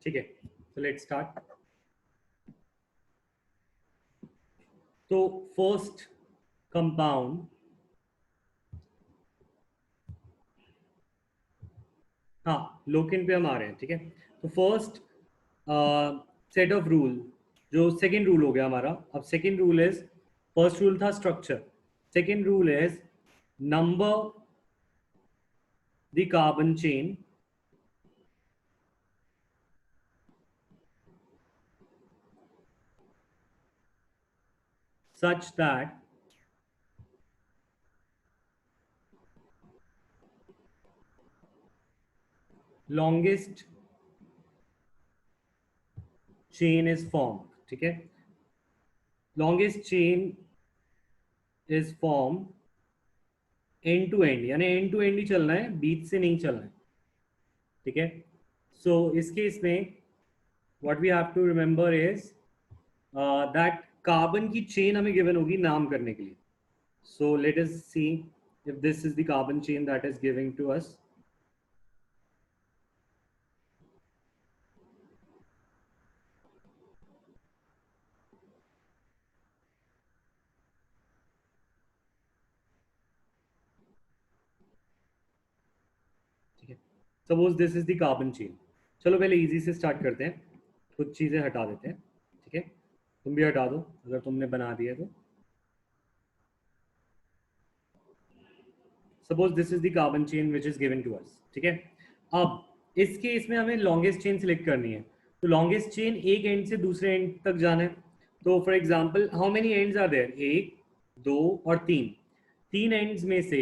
ठीक है, तो लेट्स स्टार्ट। तो फर्स्ट कंपाउंड, हाँ लोकेंट पे हम आ रहे हैं। ठीक है, तो फर्स्ट सेट ऑफ रूल, जो सेकेंड रूल हो गया हमारा। अब second rule is, first rule था structure, second rule is number the carbon chain such that longest chain is formed। ठीक है, longest chain is formed end to end, यानी end to end ही चलना है, बीच से नहीं चलना है। ठीक है, सो इस केस में what we have to remember is that carbon की चेन हमें गिवन होगी नाम करने के लिए। So let us see if this is the carbon chain that is giving to us. ठीक है, suppose this is the carbon chain. चलो पहले इजी से स्टार्ट करते हैं, कुछ चीजें हटा देते हैं। ठीक है, तुम भी हटा दो अगर तुमने बना दिया तो। Suppose this is the carbon chain which is given to us. ठीक है, अब इस केस में हमें लॉन्गेस्ट चेन सिलेक्ट करनी है। तो लॉन्गेस्ट चेन एक एंड से दूसरे एंड तक जाना है। तो for example how many ends are there, एक, दो और तीन। तीन एंड्स में से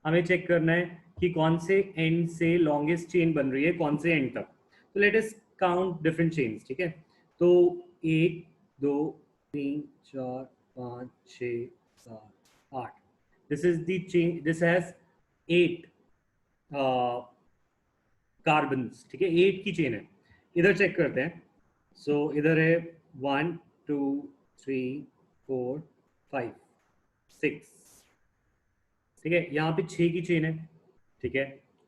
हमें चेक करना है कि कौन से एंड से लॉन्गेस्ट चेन बन रही है, कौन से एंड तक। तो लेट अस काउंट डिफरेंट चेन्स। ठीक है, तो एक, दो, तीन, चार, पाँच, छः, सात, आठ। This is the chain, this has 8 carbon. ठीक है, 8 की चेन है। इधर चेक करते हैं। सो इधर है 1 2 3 4 5 6। ठीक है, यहाँ पे 6 की चेन है। ठीक है,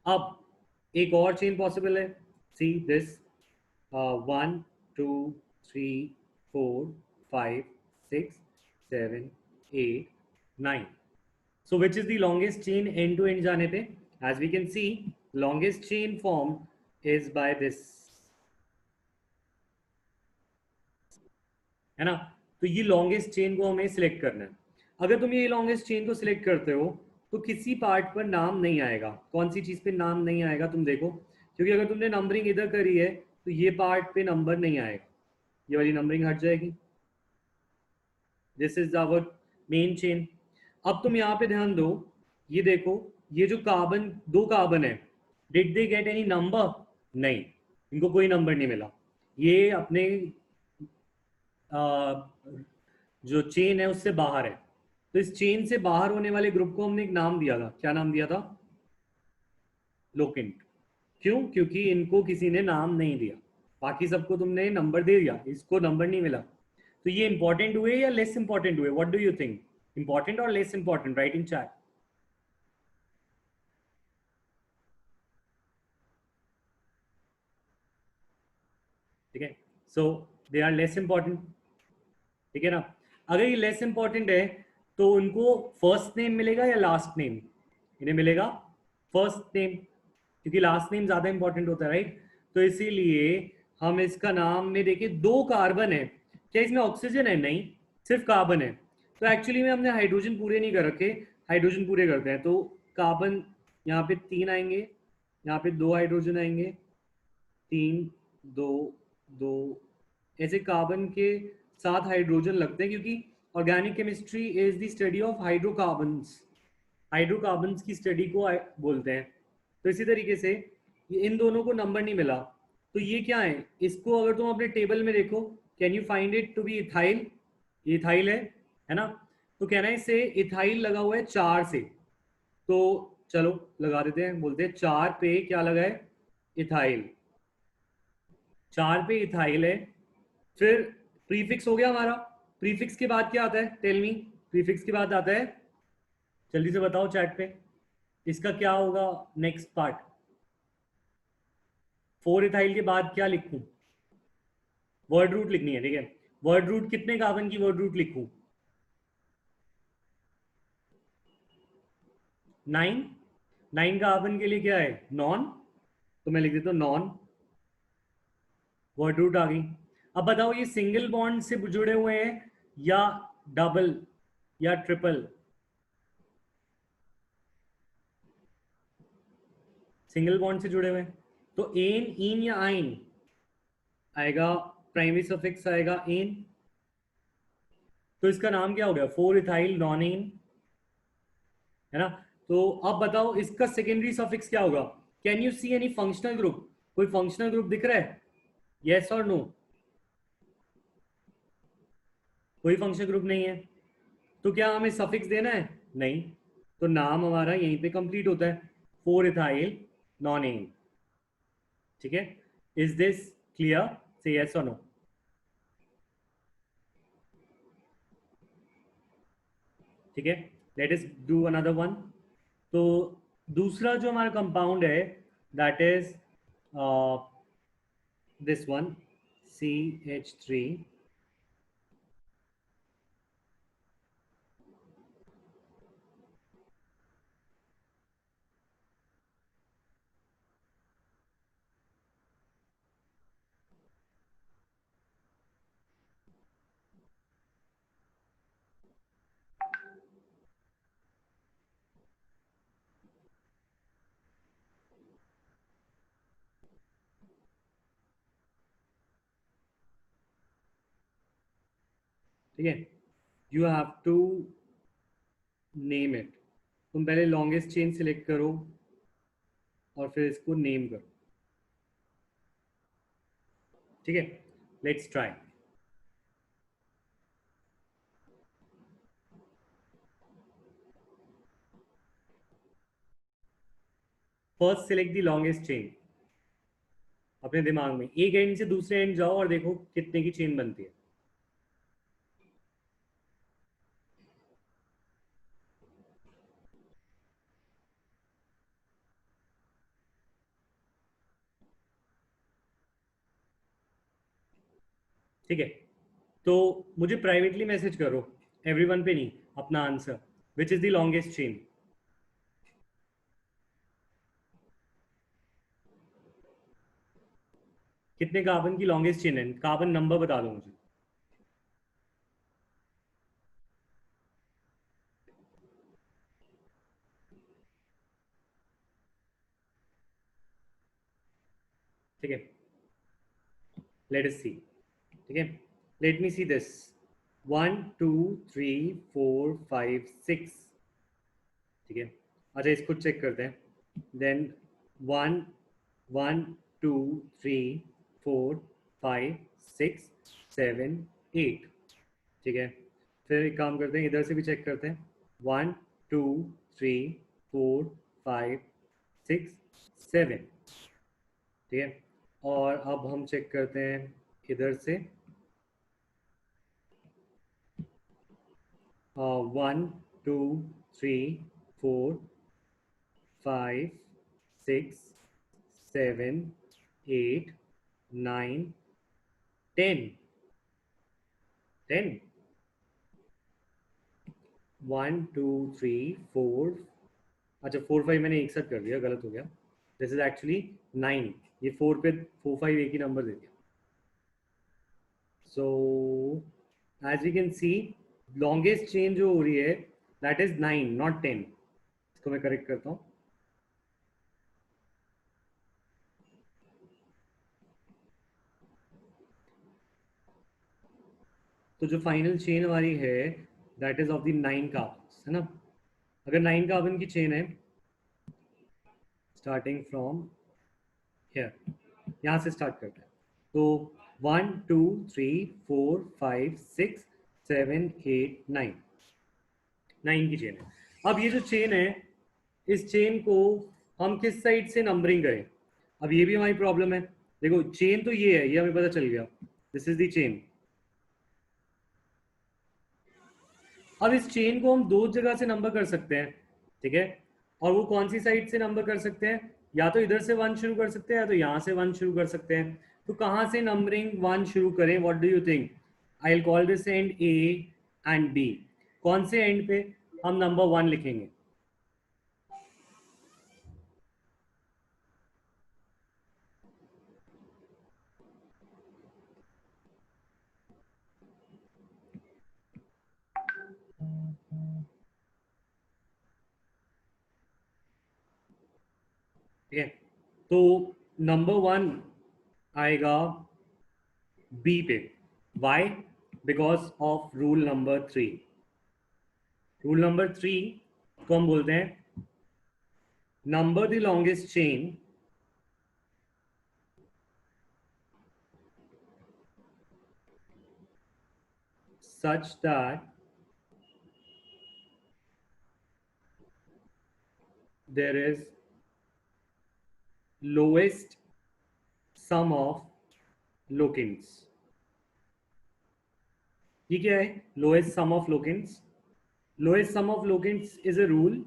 अब एक और चेन पॉसिबल है। See this 1 2 3 4 5 6 7 8 9। So which is the longest chain end to end जाने पे? As we can see, longest chain formed is by this, है ना। तो ये longest chain को हमें सिलेक्ट करना है। अगर तुम ये longest chain को सिलेक्ट करते हो तो किसी पार्ट पर नाम नहीं आएगा। कौन सी चीज पे नाम नहीं आएगा तुम देखो, क्योंकि अगर तुमने नंबरिंग इधर करी है तो ये पार्ट पे नंबर नहीं आएगा, ये वाली नंबरिंग हट जाएगी। This is our main chain. अब तुम यहाँ पे ध्यान दो, ये देखो, ये जो कार्बन, दो कार्बन है, did they get any number? नहीं, इनको कोई नंबर नहीं मिला। ये अपने जो चेन है उससे बाहर है। तो इस चेन से बाहर होने वाले ग्रुप को हमने एक नाम दिया था। क्या नाम दिया था? लोकेंट। क्यों? क्योंकि इनको किसी ने नाम नहीं दिया। बाकी सबको तुमने नंबर दे दिया, इसको नंबर नहीं मिला। तो ये इंपॉर्टेंट हुए या लेस इंपॉर्टेंट हुए? What do you think, important और less important? Right in chat. ठीक है, so they are less important. ठीक है ना। अगर ये लेस इंपॉर्टेंट है तो उनको फर्स्ट नेम मिलेगा या लास्ट नेम? इन्हें मिलेगा फर्स्ट नेम, क्योंकि लास्ट नेम ज्यादा इंपॉर्टेंट होता है, राइट। तो इसीलिए हम इसका नाम में देखिए, दो कार्बन है, क्या इसमें ऑक्सीजन है? नहीं, सिर्फ कार्बन है। तो एक्चुअली में हमने हाइड्रोजन पूरे नहीं कर रखे, हाइड्रोजन पूरे करते हैं। तो कार्बन यहाँ पे 3 आएंगे, यहाँ पे 2 हाइड्रोजन आएंगे, 3 2 2, ऐसे कार्बन के 7 हाइड्रोजन लगते हैं, क्योंकि organic chemistry is the study of hydrocarbons. Hydrocarbons की स्टडी को बोलते हैं। तो इसी तरीके से इन दोनों को नंबर नहीं मिला, तो ये क्या है? इसको अगर तुम अपने टेबल में देखो, can you find it to be ethyl? Ethyl है ना। तो कहना है इसे इथाइल लगा हुआ है 4 से। तो चलो लगा देते हैं, बोलते हैं 4 पे क्या लगा है? इथाइल। 4 पे इथाइल है। फिर प्रीफिक्स हो गया हमारा। प्रीफिक्स के बाद क्या आता है? Tell me. प्रीफिक्स के बाद आता है, जल्दी से बताओ चैट पे, इसका क्या होगा नेक्स्ट पार्ट? 4 इथाइल के बाद क्या लिखूं? वर्ड रूट लिखनी है, ठीक है। वर्ड रूट कितने कार्बन की वर्ड रूट लिखूं? 9। 9 कार्बन के लिए क्या है? नॉन। तो मैं लिख देता हूँ नॉन, वर्ड रूट आ गई। अब बताओ ये सिंगल बॉन्ड से जुड़े हुए हैं या डबल या ट्रिपल? सिंगल बॉन्ड से जुड़े हुए हैं, तो एन, इन या आइन आएगा? प्राइमरी सफिक्स आएगा एन, तो इसका नाम क्या हो गया? 4 इथाइल नॉनेन, है ना। तो अब बताओ इसका सेकेंडरी सफिक्स क्या होगा? Can you see any functional group? कोई फंक्शनल ग्रुप दिख रहा है? यस और नो? कोई फंक्शनल ग्रुप नहीं है, तो क्या हमें सफिक्स देना है? नहीं। तो नाम हमारा यहीं पे कंप्लीट होता है, 4 इथाइल नॉनेन। ठीक है, इज दिस क्लियर? से यस और नो। ठीक है, let us do another one. तो दूसरा जो हमारा कंपाउंड है that is this one, CH3। ठीक है, you have to name it. तुम पहले लॉन्गेस्ट चेन सिलेक्ट करो और फिर इसको नेम करो। ठीक है, let's try. First select the longest chain. अपने दिमाग में एक एंड से दूसरे एंड जाओ और देखो कितने की चेन बनती है। ठीक है, तो मुझे प्राइवेटली मैसेज करो, एवरीवन पे नहीं, अपना answer. Which is the longest chain? कितने कार्बन की लॉन्गेस्ट चेन है? कार्बन नंबर बता दो मुझे। ठीक है, लेट अस सी। ठीक है, लेट मी सी दिस। 1 2 3 4 5 6। ठीक है, अच्छा इसको चेक करते हैं। देन 1 1 2 3 4 5 6 7 8। ठीक है, फिर एक काम करते हैं, इधर से भी चेक करते हैं। 1 2 3 4 5 6 7। ठीक है, और अब हम चेक करते हैं इधर से। 1 2 3 4 5 6 7 8 9 10। 10। 1 2 3 4। अच्छा 4 5 मैंने एक साथ कर दिया, गलत हो गया। This is actually 9। ये 4 पे 4 5 एक ही नंबर दे दिया। So as you can see, longest chain जो हो रही है दैट इज 9 नॉट 10। इसको मैं करेक्ट करता हूँ। तो जो फाइनल चेन हमारी है that is of the 9 carbon, है ना। अगर 9 कार्बन की चेन है स्टार्टिंग फ्रॉम हियर, यहाँ से स्टार्ट करते हैं। तो 1 2 3 4 5 6 7 8 9। 9 की चेन है। अब ये जो चेन है, इस चेन को हम किस साइड से नंबरिंग करें? अब ये भी हमारी प्रॉब्लम है। देखो चेन तो ये है, ये हमें पता चल गया, दिस इज द चेन। अब इस चेन को हम दो जगह से नंबर कर सकते हैं। ठीक है, और वो कौन सी साइड से नंबर कर सकते हैं? या तो इधर से 1 शुरू कर सकते हैं या तो यहाँ से 1 शुरू कर सकते हैं। तो कहाँ से नंबरिंग 1 शुरू करें? What do you think? I will call this end A end B. कौन से एंड पे हम नंबर 1 लिखेंगे? ठीक है, तो नंबर 1 आएगा बी पे। Why? Because of rule number 3। Rule number 3 को हम बोलते हैं number the longest chain such that there is lowest sum of locants। ये क्या है? Lowest sum of locants. Lowest sum of locants is a rule.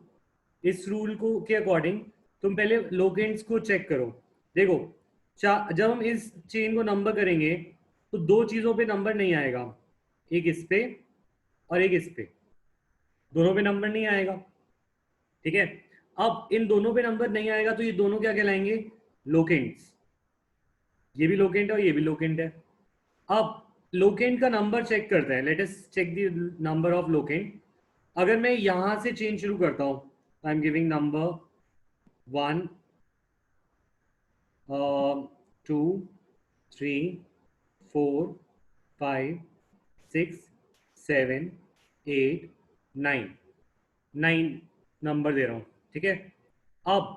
इस rule को के अकॉर्डिंग तुम पहले लोकेंट्स को चेक करो। देखो, जब हम इस चेन को नंबर करेंगे तो दो चीजों पे नंबर नहीं आएगा, एक इस पे और एक इस पे। दोनों पे नंबर नहीं आएगा। ठीक है, अब इन दोनों पे नंबर नहीं आएगा तो ये दोनों क्या कहलाएंगे? लोकेंट्स। ये भी लोकेंट है और ये भी लोकेंट है। अब लोकेंट का नंबर चेक करते हैं। Let us check the number of locant. अगर मैं यहां से चेन शुरू करता हूं, I am giving number 1 2 3 4 5 6 7 8 9। 9 number दे रहा हूं। ठीक है, अब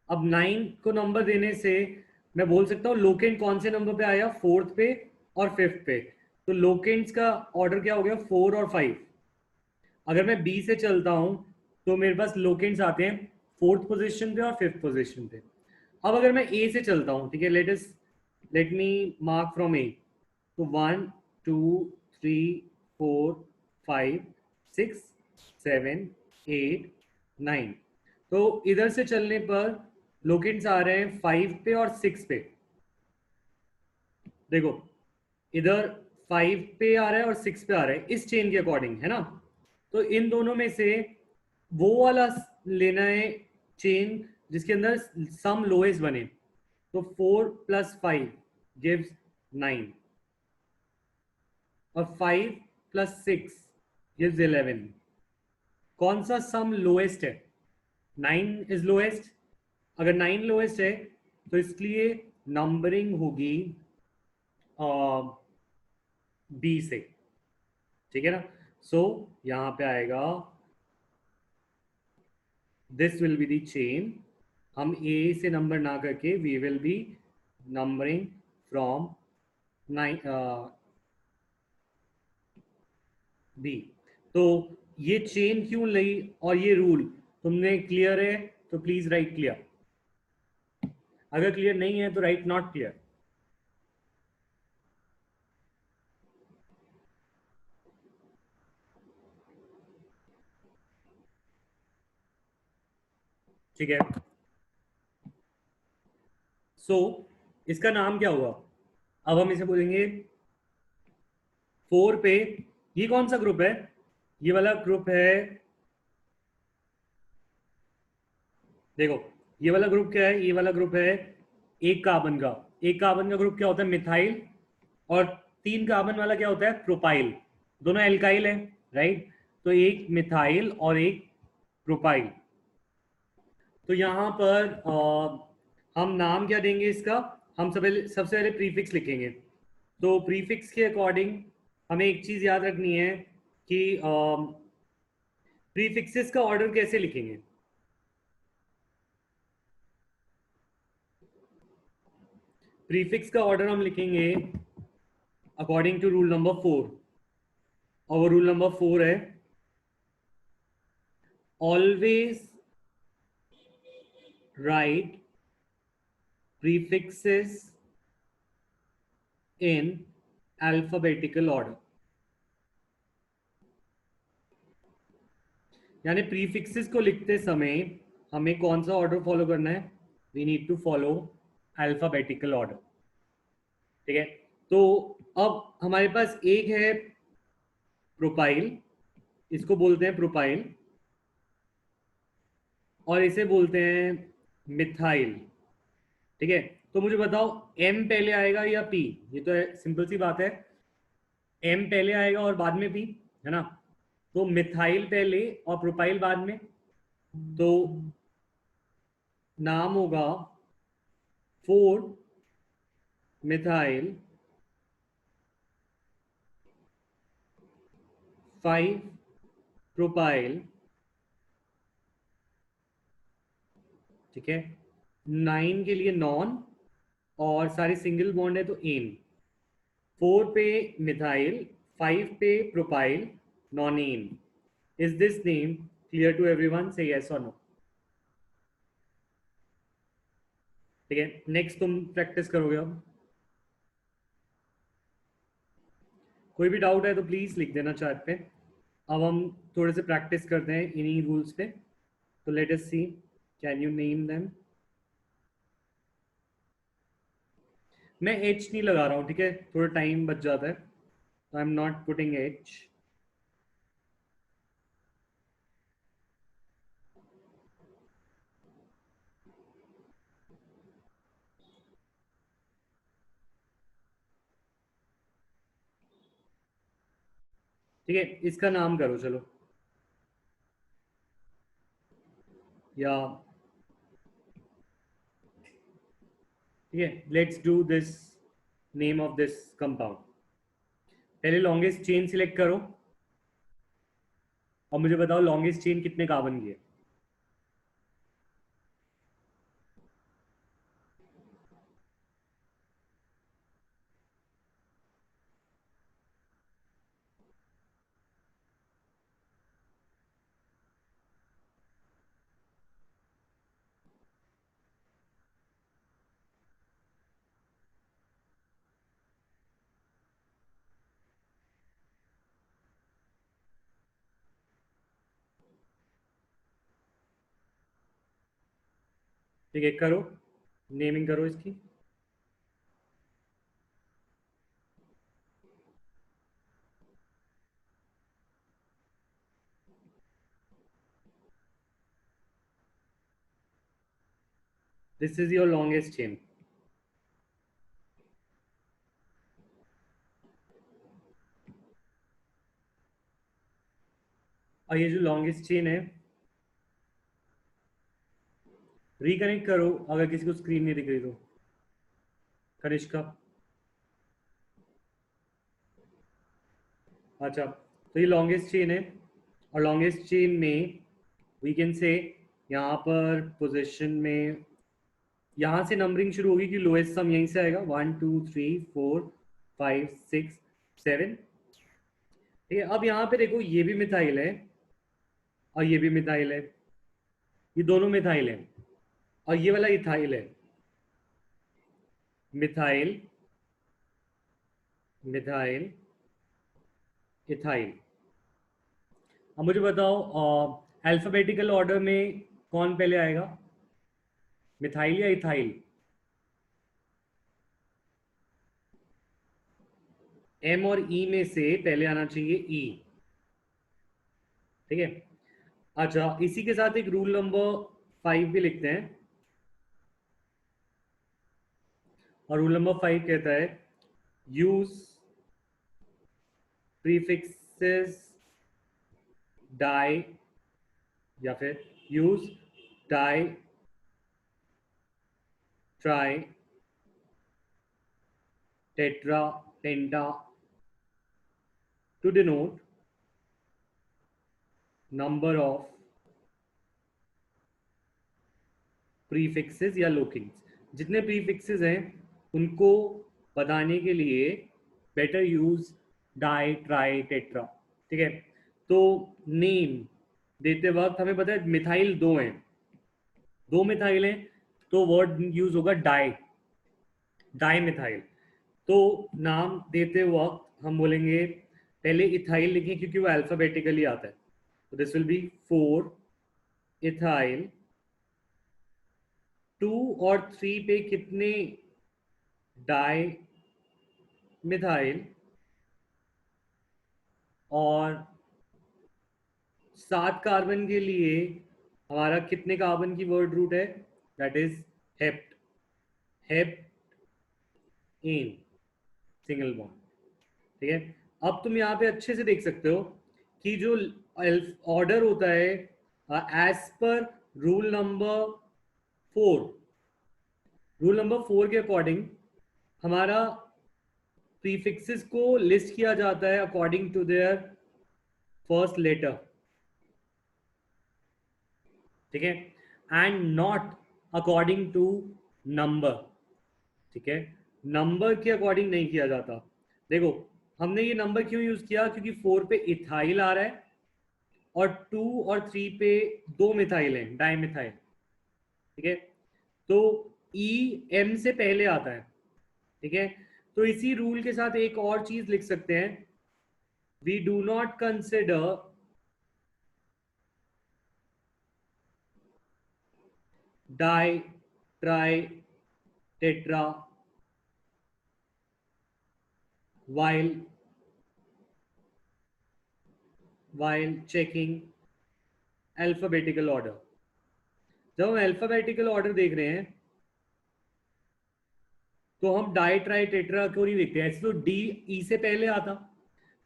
9 को नंबर देने से मैं बोल सकता हूँ लोकेंट कौन से नंबर पे आया? 4th पे और 5th पे। तो लोकेंट्स का ऑर्डर क्या हो गया? 4 और 5। अगर मैं बी से चलता हूं तो मेरे पास लोकेंट्स आते हैं 4th पोजीशन पे और 5th पोजीशन पे। अब अगर मैं ए से चलता हूं, ठीक है, लेट मी मार्क फ्रॉम ए। तो 1 2 3 4 5 6 7 8 9। तो इधर से चलने पर लोकेंट्स आ रहे हैं 5 पे और 6 पे। देखो, इधर 5 पे आ रहा है और 6 पे आ रहा है इस चेन के अकॉर्डिंग, है ना? तो इन दोनों में से वो वाला लेना है चेन जिसके अंदर सम लोएस्ट बने। तो 4 + 5 गिव्स 9 और 5 + 6 गिव्स 11। कौन सा सम लोएस्ट है? 9 इज लोएस्ट। अगर 9 लोएस्ट है तो इसलिए नंबरिंग होगी बी से। ठीक है ना? सो यहां पे आएगा this will be the chain. हम ए से नंबर ना करके we will be numbering from 9 B. तो ये चेन क्यों ली और ये रूल तुमने क्लियर है तो प्लीज राइट क्लियर। अगर क्लियर नहीं है तो राइट नॉट क्लियर। ठीक है, सो इसका नाम क्या हुआ? अब हम इसे बोलेंगे 4 पे। ये कौन सा ग्रुप है? ये वाला ग्रुप है। देखो, ये वाला ग्रुप क्या है? ये वाला ग्रुप है एक कार्बन का। एक कार्बन का ग्रुप क्या होता है? मिथाइल। और 3 कार्बन वाला क्या होता है? प्रोपाइल। दोनों एल्काइल है, राइट? तो एक मिथाइल और एक प्रोपाइल। तो यहाँ पर हम नाम क्या देंगे इसका? हम सबसे पहले प्रीफिक्स लिखेंगे। तो प्रीफिक्स के अकॉर्डिंग हमें एक चीज याद रखनी है कि प्रीफिक्सेस का ऑर्डर कैसे लिखेंगे। प्रीफिक्स का ऑर्डर हम लिखेंगे अकॉर्डिंग टू रूल नंबर 4। और रूल नंबर 4 है always right prefixes in alphabetical order। यानी प्रीफिक्सेस को लिखते समय हमें कौन सा ऑर्डर फॉलो करना है? We need to follow alphabetical order. ठीक है, तो अब हमारे पास एक है प्रोपाइल, इसको बोलते हैं प्रोपाइल, और इसे बोलते हैं मिथाइल। ठीक है, तो मुझे बताओ एम पहले आएगा या पी? ये तो सिंपल सी बात है, एम पहले आएगा और बाद में पी, है ना? तो मिथाइल पहले और प्रोपाइल बाद में, तो नाम होगा 4 मिथाइल 5 प्रोपाइल। ठीक है, 9 के लिए नॉन, और सारी सिंगल बॉन्ड है तो एन। 4 पे मिथाइल, 5 पे propyl, nonane. Is this name clear to everyone? Say yes और नो? ठीक है, नेक्स्ट तुम प्रैक्टिस करोगे। अब कोई भी डाउट है तो प्लीज लिख देना चैट पे। अब हम थोड़े से प्रैक्टिस करते हैं इन्हीं रूल्स पे। तो let us see, can you name them? मैं एच नहीं लगा रहा हूँ, ठीक है, थोड़ा टाइम बच जाता है, तो I am not putting H. ठीक है, इसका नाम करो चलो, या ठीक है, let's do this name of this compound. पहले लॉन्गेस्ट चेन सिलेक्ट करो और मुझे बताओ लॉन्गेस्ट चेन कितने कार्बन की है? ठीक है, करो, नेमिंग करो इसकी। This is your longest chain. और ये जो लॉन्गेस्ट चेन है, रिकनेक्ट करो अगर किसी को स्क्रीन नहीं दिख रही तो। कनिष्का, अच्छा, तो ये लॉन्गेस्ट चेन है, और लॉन्गेस्ट चेन में वी कैन से यहाँ पर पोजीशन में, यहाँ से नंबरिंग शुरू होगी कि लोएस्ट सम यहीं से आएगा, 1 2 3 4 5 6 7। ठीक है, अब यहाँ पे देखो ये भी मिथाइल है और ये भी मिथाइल है, ये दोनों मिथाइल है, और ये वाला इथाइल है। Methyl, methyl, ethyl. अब मुझे बताओ अल्फाबेटिकल ऑर्डर में कौन पहले आएगा, मिथाइल या इथाइल? एम और ई में से पहले आना चाहिए ई। ठीक है, अच्छा, इसी के साथ एक रूल नंबर 5 भी लिखते हैं, और रूल नंबर 5 कहता है यूज प्रीफिक्सेस डाई, या फिर use di tri tetra penta to denote number of prefixes या लोकिंग्स। जितने प्रीफिक्सेस हैं उनको बताने के लिए better use di tri tetra. ठीक है, तो नेम देते वक्त हमें पता है मिथाइल दो हैं, दो मिथाइल हैं, तो वर्ड यूज होगा डाई, डाई मिथाइल। तो नाम देते वक्त हम बोलेंगे पहले इथाइल लिखें क्योंकि वो अल्फाबेटिकली आता है, तो दिस विल बी 4 इथाइल 2 और 3 पे कितने डाई मिथाइल और 7 कार्बन के लिए हमारा कितने कार्बन की वर्ड रूट है, that is hept, hept in single bond. ठीक है, अब तुम यहाँ पे अच्छे से देख सकते हो कि जो ऑर्डर होता है as per rule number 4, rule number 4 के अकॉर्डिंग हमारा प्रीफिक्सेस को लिस्ट किया जाता है according to their first letter. ठीक है, and not according to number. ठीक है, नंबर के अकॉर्डिंग नहीं किया जाता। देखो हमने ये नंबर क्यों यूज किया, क्योंकि 4 पे इथाइल आ रहा है और 2 और 3 पे 2 मिथाइल है, डाइमिथाइल। ठीक है, तो ई एम से पहले आता है। ठीक है, तो इसी रूल के साथ एक और चीज लिख सकते हैं, we do not consider di tri tetra while checking alphabetical order। जब हम अल्फाबेटिकल ऑर्डर देख रहे हैं तो हम डाई ट्राई टेट्रा को नहीं देखते। ऐसे तो डी ई से पहले आता,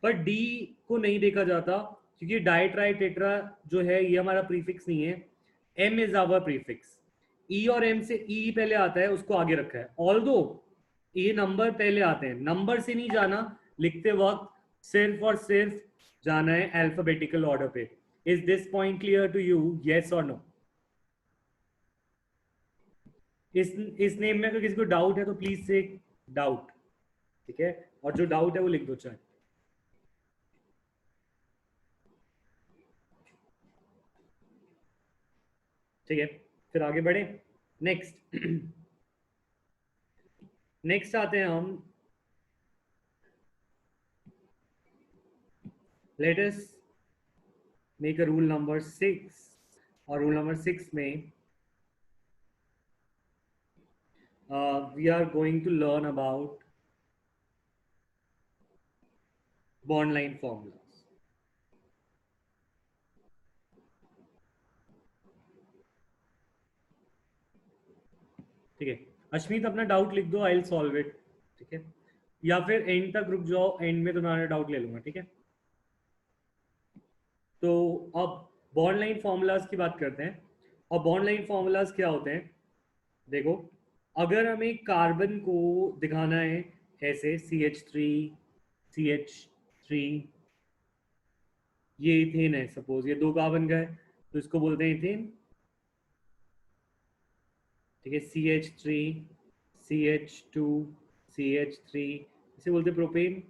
पर डी को नहीं देखा जाता क्योंकि डाई ट्राई टेट्रा जो है ये हमारा प्रीफिक्स नहीं है, एम इज आवर प्रीफिक्स। ई और एम से ई पहले आता है, उसको आगे रखा है। ऑल्दो ये नंबर पहले आते हैं, नंबर से नहीं जाना लिखते वक्त, सिर्फ और सिर्फ जाना है अल्फाबेटिकल ऑर्डर पे। Is this point clear to you, yes और नो? इस नेम में अगर किसी को डाउट है तो प्लीज से डाउट। ठीक है, और जो डाउट है वो लिख दो चाहे। ठीक है, फिर आगे बढ़े। नेक्स्ट नेक्स्ट आते हैं हम, let us make a rule number 6। और रूल नंबर 6 में we are going to learn about bond line formulas। ठीक है, अश्मीत अपना डाउट लिख दो, आई विल सॉल्व इट। ठीक है, या फिर एंड तक रुक जाओ, एंड में तुम्हारा डाउट ले लूंगा। ठीक है, तो अब बॉन्ड लाइन फॉर्मूलाज की बात करते हैं। और बॉन्ड लाइन फॉर्मूलाज क्या होते हैं, देखो अगर हमें कार्बन को दिखाना है ऐसे CH3 ये इथेन है, सपोज ये 2 कार्बन का है तो इसको बोलते हैं इथेन। ठीक है, CH3 इसे बोलते हैं प्रोपेन।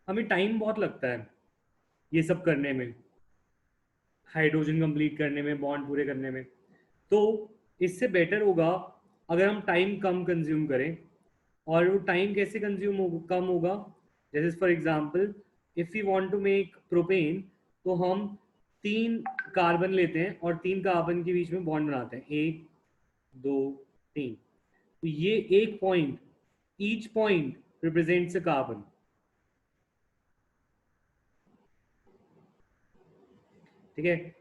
हमें टाइम बहुत लगता है ये सब करने में, हाइड्रोजन कंप्लीट करने में, बॉन्ड पूरे करने में। तो इससे बेटर होगा अगर हम टाइम कम कंज्यूम करें। और वो टाइम कैसे कंज्यूम कम होगा, जैसे for example if you want to make propane, तो हम 3 कार्बन लेते हैं और 3 कार्बन के बीच में बॉन्ड बनाते हैं, 1 2 3। तो ये एक point, each point represents a carbon. ठीक है,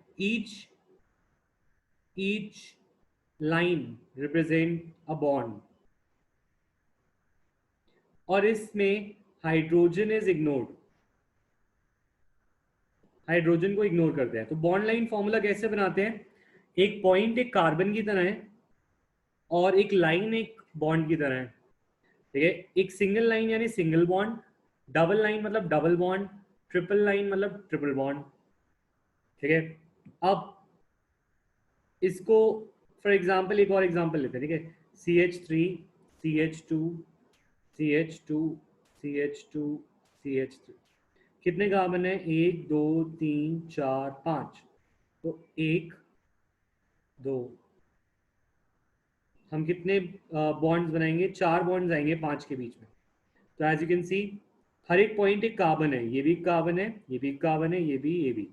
each line represent a bond, और इसमें हाइड्रोजन इज इग्नोर्ड, हाइड्रोजन को इग्नोर करते हैं। तो बॉन्ड लाइन फॉर्मूला कैसे बनाते हैं, एक पॉइंट एक कार्बन की तरह है और एक लाइन एक बॉन्ड की तरह है। ठीक है, एक सिंगल लाइन यानी सिंगल बॉन्ड, डबल लाइन मतलब डबल बॉन्ड, ट्रिपल लाइन मतलब ट्रिपल बॉन्ड। ठीक है, अब इसको फॉर एग्जांपल एक और एग्जांपल लेते हैं। ठीक है, CH3 CH2 CH2 CH2 CH3, कितने कार्बन है, 1 2 3 4 5। तो 1 2, हम कितने बॉन्ड्स बनाएंगे, 4 बॉन्ड्स आएंगे 5 के बीच में। तो एज यू कैन सी हर एक पॉइंट एक कार्बन है, ये भी कार्बन है, ये भी कार्बन है, ये भी।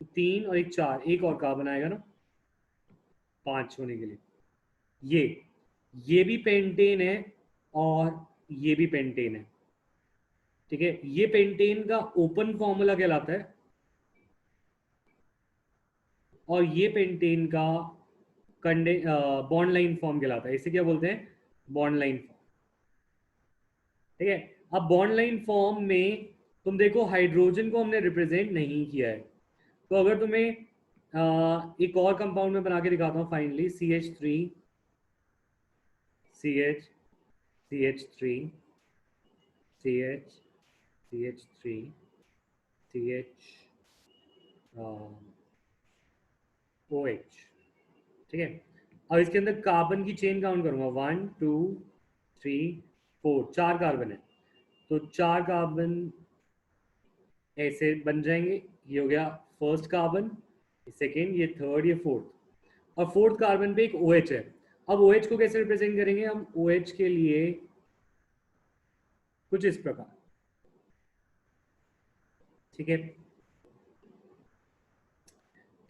तो 3 और 1 4, एक और कार्बन आएगा ना 5 होने के लिए। ये ये भी पेंटेन है और ये भी पेंटेन है, ठीक है। ये पेंटेन का ओपन फॉर्मूला कहलाता है और ये पेंटेन का कंडे बॉन्ड लाइन फॉर्म कहलाता है। इसे क्या बोलते हैं? बॉन्ड लाइन फॉर्म, ठीक है। अब बॉन्ड लाइन फॉर्म में तुम देखो हाइड्रोजन को हमने रिप्रेजेंट नहीं किया है, तो अगर तुम्हें एक और कंपाउंड में बना के दिखाता हूँ, finally CH3 CH CH3 CH CH3 CH OH, ठीक है। अब इसके अंदर कार्बन की चेन काउंट करूंगा, 1 2 3 4, 4 कार्बन है, तो 4 कार्बन ऐसे बन जाएंगे। ये हो गया फर्स्ट कार्बन, सेकेंड, ये थर्ड, ये फोर्थ, और फोर्थ कार्बन पे एक OH है। अब OH को कैसे रिप्रेजेंट करेंगे हम? OH के लिए कुछ इस प्रकार, ठीक है,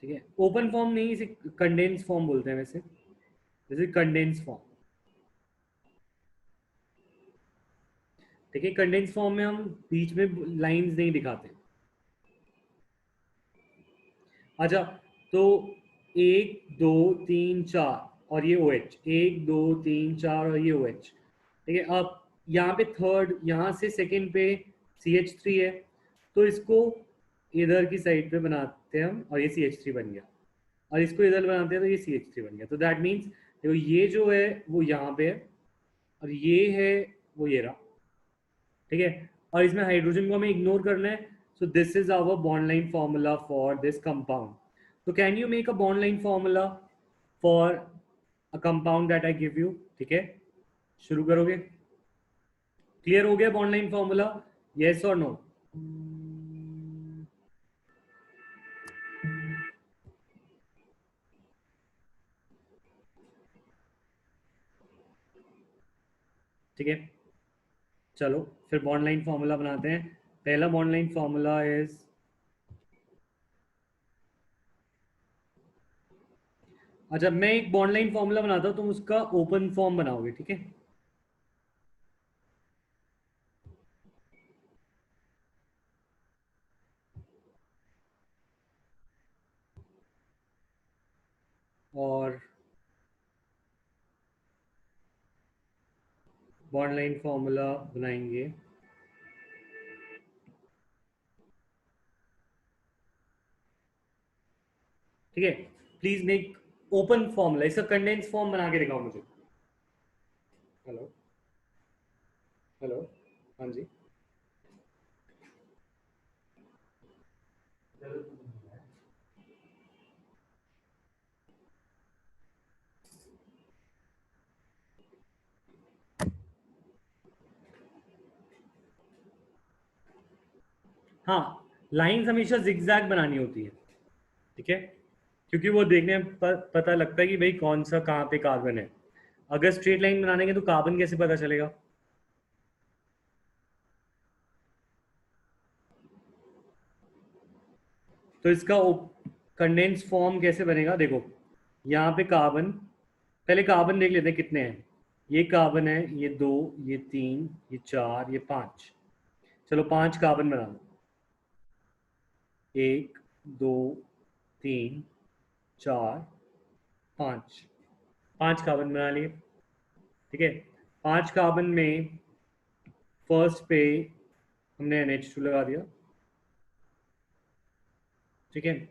ठीक है। ओपन फॉर्म नहीं, इसे कंडेंस फॉर्म बोलते हैं वैसे, जैसे कंडेंस फॉर्म, ठीक है। कंडेंस फॉर्म में हम बीच में लाइंस नहीं दिखाते। अच्छा, तो 1 2 3 4 और ये OH, 1 2 3 4 और ये OH, ठीक है। अब यहाँ पे थर्ड, यहाँ से सेकंड पे CH3 है, तो इसको इधर की साइड पे बनाते हैं हम, और ये CH3 बन गया, और इसको इधर बनाते हैं तो ये CH3 बन गया। तो दैट मीन्स देखो ये जो है वो यहाँ पे है, और ये है वो ये रहा, ठीक है। और इसमें हाइड्रोजन को हमें इग्नोर करना है। So this is our bond line formula for this compound. तो can you make a bond line formula for a compound that I give you? ठीक है, शुरू करोगे? क्लियर हो गया बॉन्ड लाइन फॉर्मूला? यस और नो? ठीक है, चलो फिर बॉन्ड लाइन फॉर्मूला बनाते हैं। पहला बॉन्ड लाइन फॉर्मूला इज, अच्छा मैं एक बॉन्ड लाइन फॉर्मूला बनाता हूं, तुम उसका ओपन फॉर्म बनाओगे, ठीक है। और बॉन्ड लाइन फॉर्मूला बनाएंगे, ठीक है। प्लीज मेक ओपन फॉर्मूला, इसका कंडेंस फॉर्म बना के दिखाओ मुझे। हेलो, हेलो, हाँ जी। हाँ, लाइंस हमेशा जिगजैग बनानी होती है, ठीक है, क्योंकि वो देखने में पता लगता है कि भाई कौन सा कहाँ पे कार्बन है। अगर स्ट्रेट लाइन बनानेंगे तो कार्बन कैसे पता चलेगा? तो इसका कंडेंस फॉर्म कैसे बनेगा? देखो यहाँ पे कार्बन, पहले कार्बन देख लेते हैं कितने हैं। ये कार्बन है, ये 2, ये 3, ये 4, ये 5। चलो 5 कार्बन बना लो, 1 2 3 4 5, 5 कार्बन बना लिए, ठीक है। 5 कार्बन में फर्स्ट पे हमने NH2 लगा दिया, ठीक है।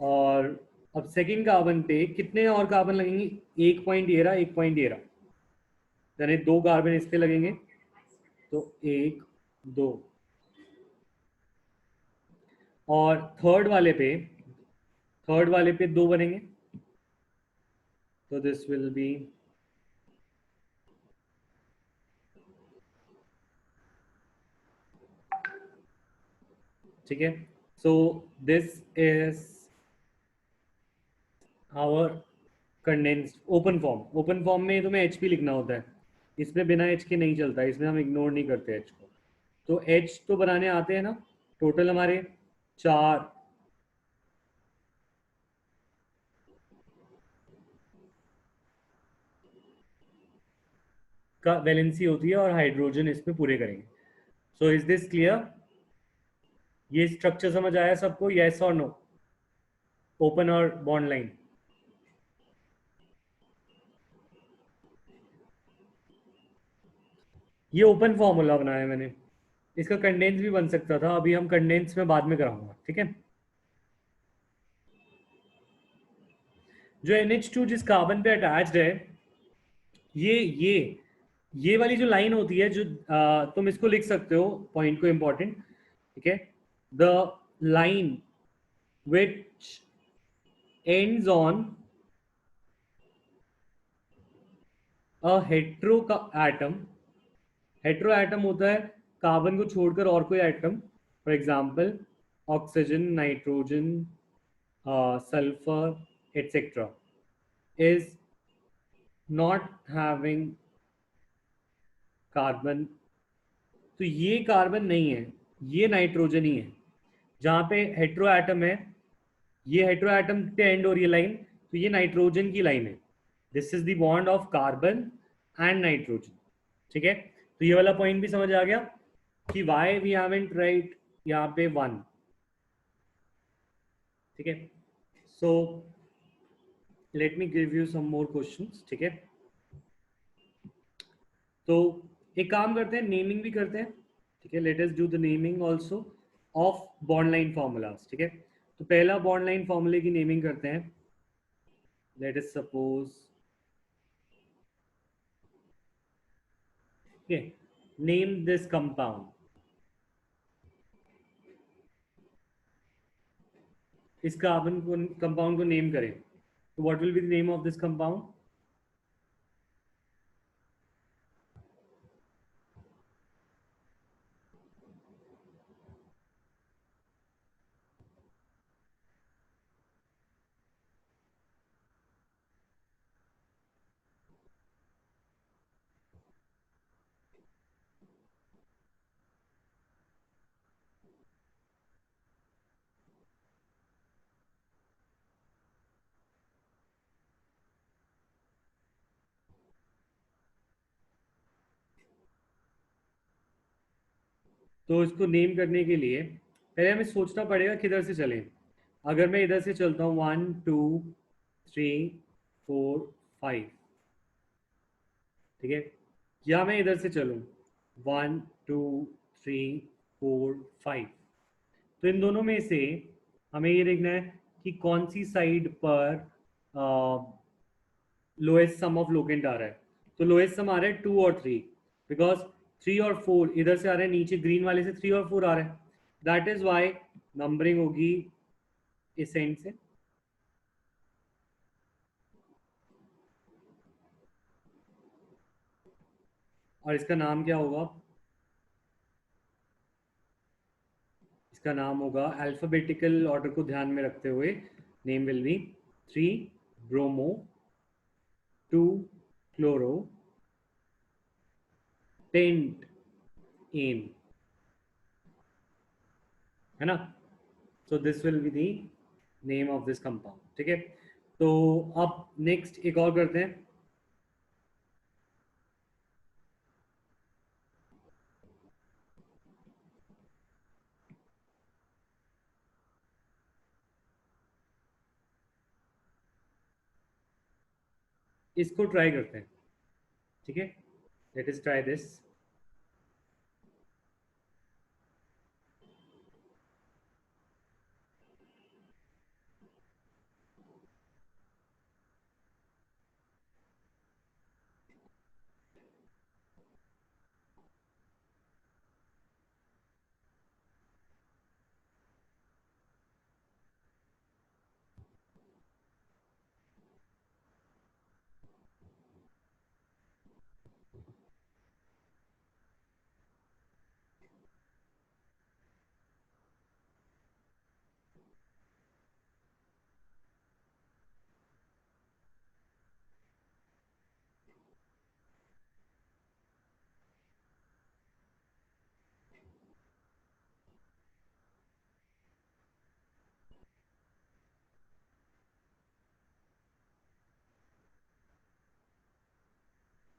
और अब सेकंड कार्बन पे कितने और कार्बन लगेंगे? 1 पॉइंट 13, 1 पॉइंट 13, यानी 2 कार्बन इस पे लगेंगे, तो 1 2। और थर्ड वाले पे 2 बनेंगे, तो दिस विल बी, ठीक है। So this is our condensed open form. Open form में तुम्हें HP लिखना होता है, इसमें बिना H के नहीं चलता, इसमें हम इग्नोर नहीं करते H को। तो H तो बनाने आते हैं ना, टोटल हमारे 4, इसका वैलेंसी होती है और हाइड्रोजन इसमें पूरे करेंगे. So is this clear? ये स्ट्रक्चर समझ आया सबको? यस और नो? ओपन और बॉन्ड लाइन. ये ओपन फॉर्मूला बनाया मैंने. इसका कंडेंस भी बन सकता था, अभी हम कंडेंस में बाद में कराऊंगा. ठीक है. जो NH2 जिस कार्बन पे अटैच्ड है, ये ये ये वाली जो लाइन होती है, जो तुम इसको लिख सकते हो पॉइंट को इंपॉर्टेंट. ठीक है. The line which ends on a hetero का एटम. हेट्रो एटम होता है कार्बन को छोड़कर और कोई atom. For example oxygen, nitrogen, sulphur etcetera is not having carbon. तो ये कार्बन नहीं है, ये नाइट्रोजन ही है. जहां पे हेट्रो एटम है, ये हेट्रो एटम पे एंड हो रही है लाइन, तो ये नाइट्रोजन की लाइन है. This is the bond of carbon and nitrogen. ठीक है. तो ये वाला पॉइंट भी समझ आ गया कि वाई वी हैवंट राइट यहाँ पे वन. ठीक है. So let me give you some more questions. ठीक है. तो एक काम करते हैं, नेमिंग भी करते हैं. ठीक है. Let us do the naming also of bond line formulas. ठीक है. तो पहला बॉन्ड लाइन फॉर्मूले की नेमिंग करते हैं. Let us suppose, okay, name this compound. इस कार्बन को, कंपाउंड को नेम करें. तो what will be the name of this compound? तो इसको नेम करने के लिए पहले हमें सोचना पड़ेगा किधर से चलें. अगर मैं इधर से चलता हूँ 1 2 3 4 5. ठीक है. या मैं इधर से चलूँ 1 2 3 4 5. तो इन दोनों में से हमें ये देखना है कि कौन सी साइड पर लोएस्ट सम ऑफ लोकेंट आ रहा है. तो लोएस्ट सम आ रहा है 2 और 3, बिकॉज 3 और 4 इधर से आ रहे हैं, नीचे ग्रीन वाले से 3 और 4 आ रहे हैं. दैट इज वाई नंबरिंग होगी इस एंड से. और इसका नाम क्या होगा? इसका नाम होगा, अल्फाबेटिकल ऑर्डर को ध्यान में रखते हुए, name will be 3 bromo 2 chloro pentane. है ना? So this will be the name of this compound. ठीक है. तो अब नेक्स्ट एक और करते हैं. इसको ट्राई करते हैं. ठीक है. Let us try this.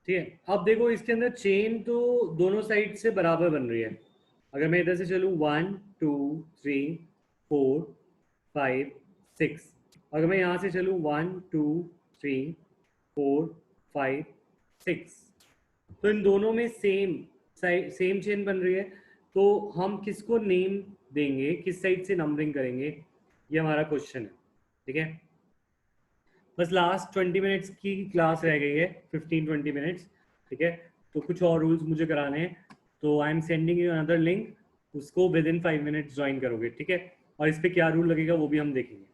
ठीक है, अब देखो इसके अंदर चेन तो दोनों साइड से बराबर बन रही है। अगर मैं इधर से चलूँ 1 2 3 4 5 6, अगर मैं यहाँ से चलूँ 1 2 3 4 5 6, तो इन दोनों में सेम चेन बन रही है। तो हम किसको नेम देंगे, किस साइड से नंबरिंग करेंगे, ये हमारा क्वेश्चन है। ठीक है, बस लास्ट 20 मिनट्स की क्लास रह गई है, 15-20 मिनट्स। ठीक है, तो कुछ और रूल्स मुझे कराने हैं, तो I am sending you another link, उसको विद इन 5 मिनट्स ज्वाइन करोगे। ठीक है, और इस पर क्या रूल लगेगा वो भी हम देखेंगे।